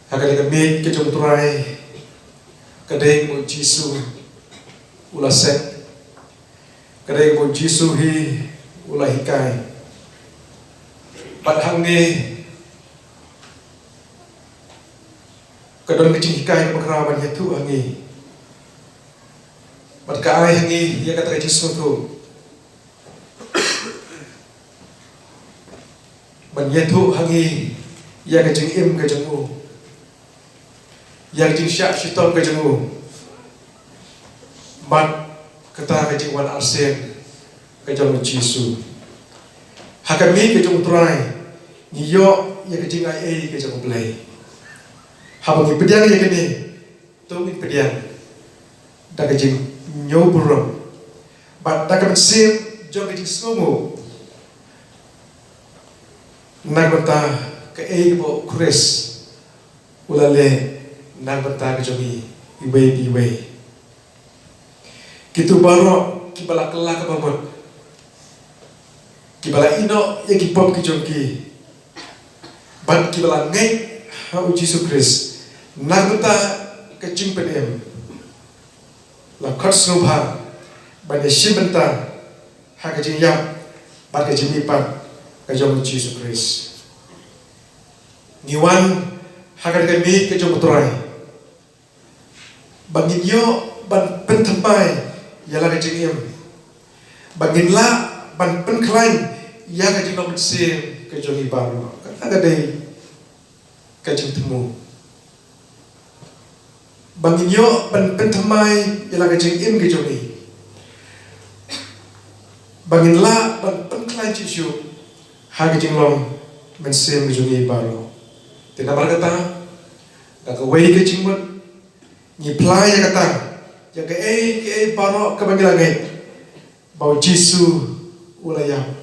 Hakali kami ke jom turai kadai mo Jisu ula set kadai mo Jisu hi ula hikai bat hangi kadon kecing hikai bakarawan yaitu hangi bat kai hangi ia kata Jisu tu ban yaitu hangi ia kecing im kecing u yang jing syak syaitan ke jengu mat kata ke jing wan arsen ke jong Jisu hakami ke jong turai niyo ya ke jing ai ke jong play habang ipediang ya kini tu ipediang da ke jing nyo burom bat da ke sim jong ke jing skumu nagbata ke ai bo kris ulale nang benta ke jogi iwe kitu baro kibala kelak babot kibala ino ya kipop ke jogi ban kibala ngai ha Jisu Kris nang benta ke jing pedem la khot snubha ban shim benta ha ke jing yam ban ke jing ipan ke jong Jisu Kris niwan ha ke mi ke jong turai bangin yo ban pentempai yala kejing bangin la ban penklain ya kejing lo mensim kejong baru ada deh kejing temu bangin yo ban pentempai yala kejing kejong bangin la ban penklain cicu ha kejing lo mensim kejong baru tidak berkata dak wei kejing mun ni play ya kata ya ke baro ke bangilangai bau Jisu ulayam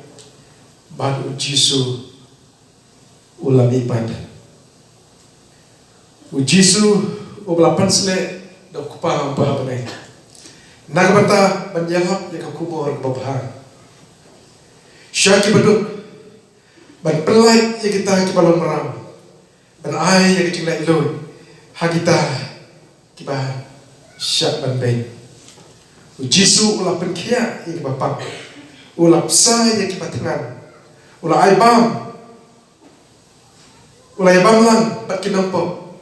bau Jisu ulam ipan Jisu ublapan sele dok kupa apa ne nagbata banjalap ya ke kubur babah syaki beduk ban pelai ya kita ke balon meram ban ai ya ke cinglai loi ha kita kiba syak ban ben Jisu ula penkia ya kiba pap ula psa ya kiba tengan ula aibam lang bat kinompo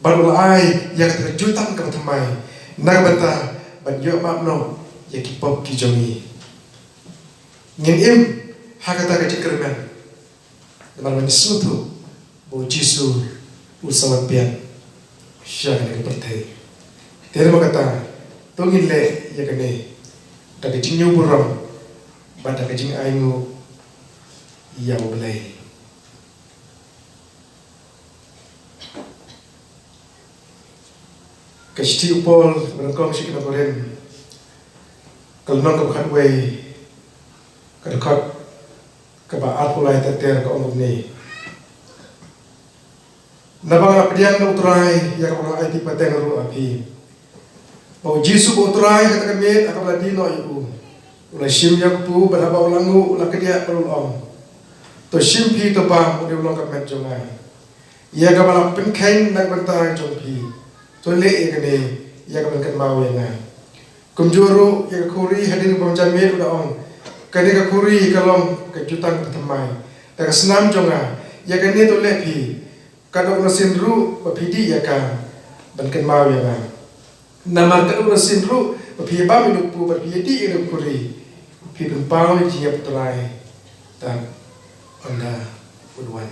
ban ula ai ya terjutan ke batamai nagbata ban yo mapno ya kipop kijongi ngin hakata ka cikermen dalam nisutu bo Jisu usawan pian syaka ke pertai terima kata tongin le ya kene da ke jinyu buram bada ke jing aingu ya boleh ke sti upol berangkong sik na koren kalnon ko khatway ka dekat ke baat pulai teter ke omong ni nabang pediang na utray ya kapag ay tipateng ru api bau Jisu bo utray katakan met akabla dino iu ula shim yak pu berapa ulangu ula kedia perul om to shim pi to pa uli ulang kap met jongai ya kapala penkain nak bentang jong pi to le ekene ya kapal kat mau ya na kumjuru ya kuri hadin pemjan met udah om kene ka kuri kalom kejutan temai tak senam jonga ya kene to le pi kadang orang sindru bapidi ya kan bankan mau ya kan nama kadang orang sindru bapi bam hidup pu bapi di hidup kuri pi pempau jiap terai dan anda buduan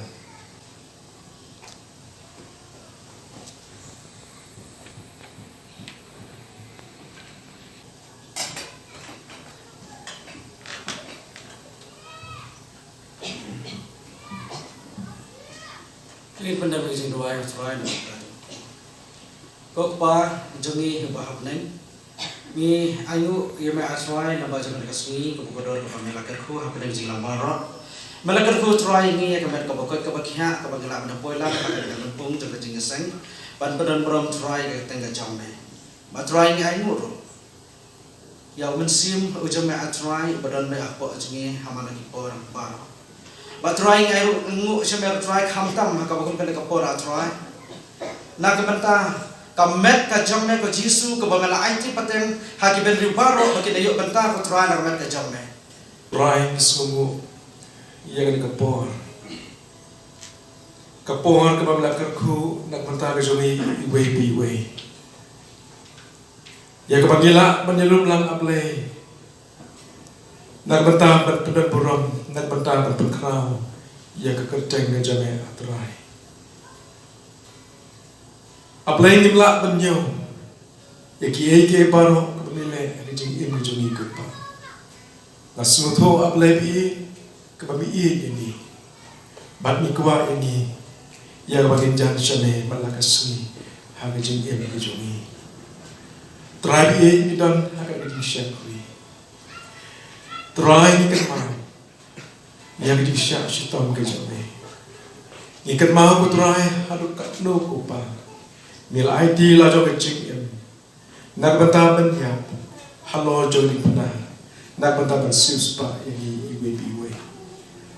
ini pandang izin doa yang terakhir kok pa jongi bahap neng mi ayu ia me aswai na baca mereka sungi ko kodor ko melakar ko hap neng jing lamaro melakar ko terakhir ni ya kemer ko bokot ko bakha ko bagla na poila ka ka pung jong jing seng pan padan brom terakhir ka tengga jamne ba terakhir ni ayu ro ya mensim ujung me atrai badan me apo jingi hamana ki por baro ba try ngai ngu shame try kham tam ka bakun pele ka pora try na kebenta kamet ka jamme ko Jisu ko bamela IT pateng haki ben ribaro bagi dayo benta ko try na kamet ka jamme Rai kesumu yang kapor kapor ke bamela kerku nak benta ke joni iwe ya ke bagila menyelum lang ablay nak benta pen buram nak benta pen krau ya ke kerteng ke jamme atrai ablay nimla benyo ya ki baro ke benile ni jing im joni kupa Nasmutho ablay bi ke babi ini bat mi kuwa ini ya bagin jan chane malakasni haga jing im ke joni try bi dan haga di shakri try ni kan ya di shak shitam ke joni ni kan ma ko try hadu kat no ko pa nil IT la jo ke jing im nak bata ben ya halo jo ni puna nak bata ben sius pa ini iwe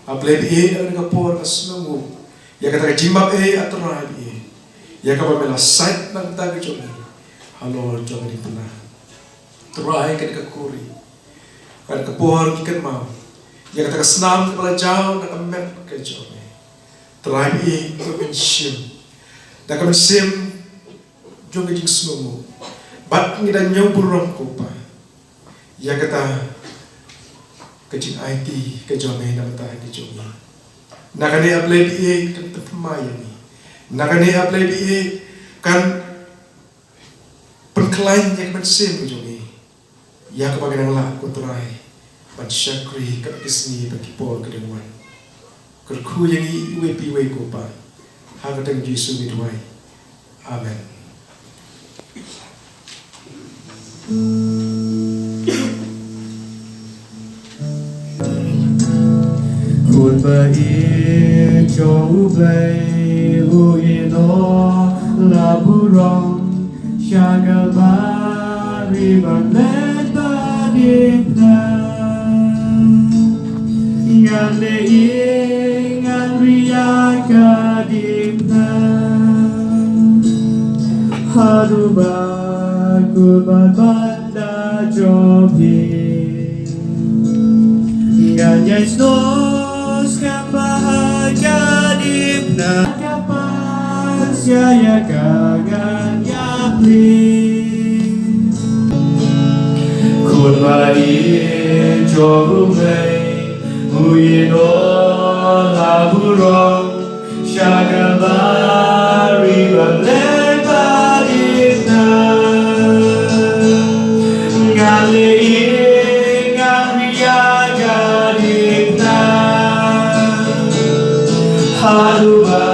ablay bi ang kapor asnungu ya kata jimbab atrai bi ya ka ba site nang ta ke joni halo jo ni puna try ke kuri kan kapor kikan mau ya kata senam kepala jauh nak met ke joni try bi ko ben sim dak ben sim jong jing snungu bat ni dan nyoburam ko pa ya kata kecing IT ke jome na mata ke jome nakane ablay bi kan pemaya ni nakane ablay bi kan penklain yang bersem ke jome ya kebagian lah kutrai ban syakri ke kisni bagi pol ke denwan kerku yang iwe piwe ko pa hagatang Yesu midway amen Kun baik jauh play huino laburong syagal bari banglet badipna ngan leing ngan riak kadipna haruba kurban banda jobi ngan yes nos kan bahagia dipna kapan saya kangen yapling kun baik jauh play huino laburong syagal bari banglet badipna ngaleing ngariak kadipna haruba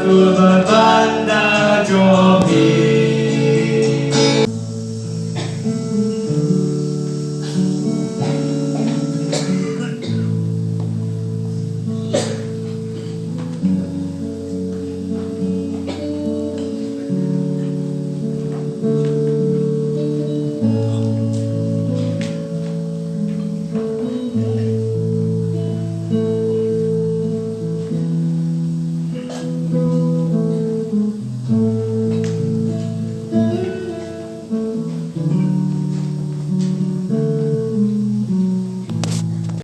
kurban banda jobi